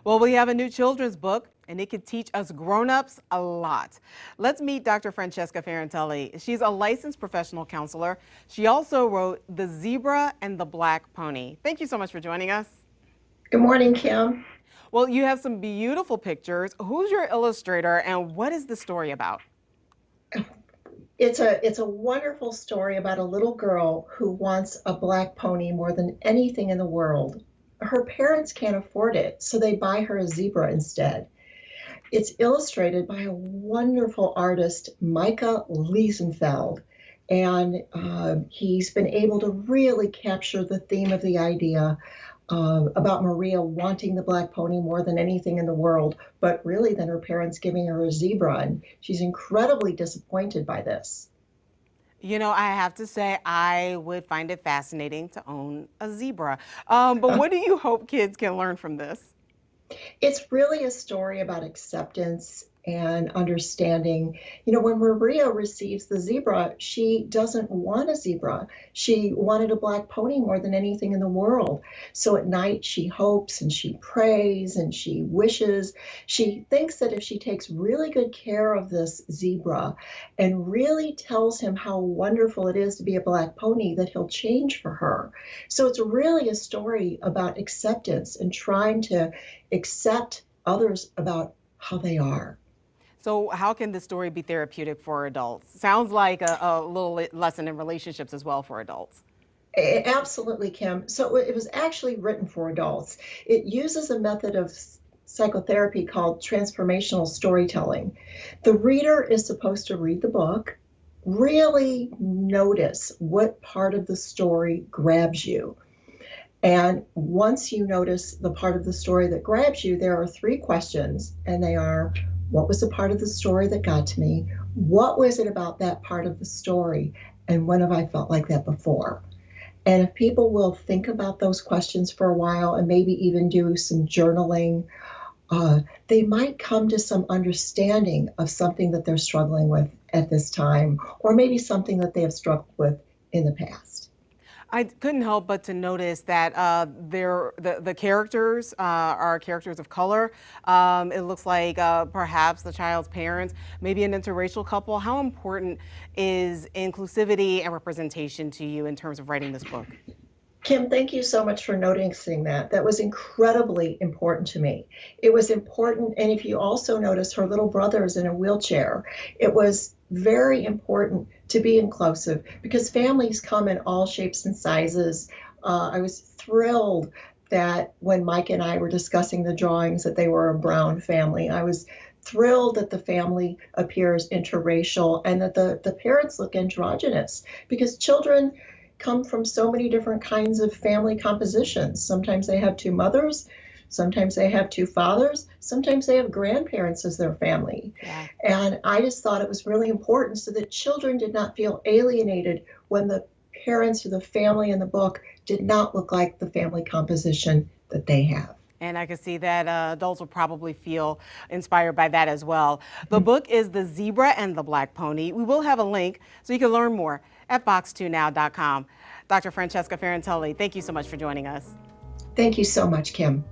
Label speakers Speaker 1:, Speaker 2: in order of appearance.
Speaker 1: Well, we have a new children's book, and it could teach us grown-ups a lot. Let's meet Dr. Francesca Ferrantelli. She's a licensed professional counselor. She also wrote The Zebra and the Black Pony. Thank you so much for joining us.
Speaker 2: Good morning, Kim.
Speaker 1: Well, you have some beautiful pictures. Who's your illustrator, and what is the story about?
Speaker 2: It's a wonderful story about a little girl who wants a black pony more than anything in the world. Her parents can't afford it, so they buy her a zebra instead. It's illustrated by a wonderful artist, Micah Liesenfeld, and he's been able to really capture the theme of the idea about Maria wanting the black pony more than anything in the world, but really than her parents giving her a zebra. And she's incredibly disappointed by this.
Speaker 1: You know, I have to say, I would find it fascinating to own a zebra. But what do you hope kids can learn from this?
Speaker 2: It's really a story about acceptance and understanding. You know, when Maria receives the zebra, she doesn't want a zebra. She wanted a black pony more than anything in the world. So at night, she hopes and she prays and she wishes. She thinks that if she takes really good care of this zebra and really tells him how wonderful it is to be a black pony, that he'll change for her. So it's really a story about acceptance and trying to accept others about how they are.
Speaker 1: So how can this story be therapeutic for adults? Sounds like a little lesson in relationships as well for adults.
Speaker 2: Absolutely, Kim. So it was actually written for adults. It uses a method of psychotherapy called transformational storytelling. The reader is supposed to read the book, really notice what part of the story grabs you. And once you notice the part of the story that grabs you, there are three questions, and they are: what was the part of the story that got to me? What was it about that part of the story? And when have I felt like that before? And if people will think about those questions for a while and maybe even do some journaling, they might come to some understanding of something that they're struggling with at this time, or maybe something that they have struggled with in the past.
Speaker 1: I couldn't help but to notice that the characters are characters of color. It looks like perhaps the child's parents, maybe an interracial couple. How important is inclusivity and representation to you in terms of writing this book?
Speaker 2: Kim, thank you so much for noticing that. That was incredibly important to me. It was important, and if you also notice, her little brother is in a wheelchair. It was very important to be inclusive because families come in all shapes and sizes. I was thrilled that when Mike and I were discussing the drawings that they were a brown family. I was thrilled that the family appears interracial and that the parents look androgynous because children come from so many different kinds of family compositions. Sometimes they have two mothers, sometimes they have two fathers, sometimes they have grandparents as their family.
Speaker 1: Yeah.
Speaker 2: And I just thought it was really important so that children did not feel alienated when the parents or the family in the book did not look like the family composition that they have.
Speaker 1: And I can see that adults will probably feel inspired by that as well. The book is The Zebra and the Black Pony. We will have a link so you can learn more at box2now.com. Dr. Francesca Ferrantelli, thank you so much for joining us.
Speaker 2: Thank you so much, Kim.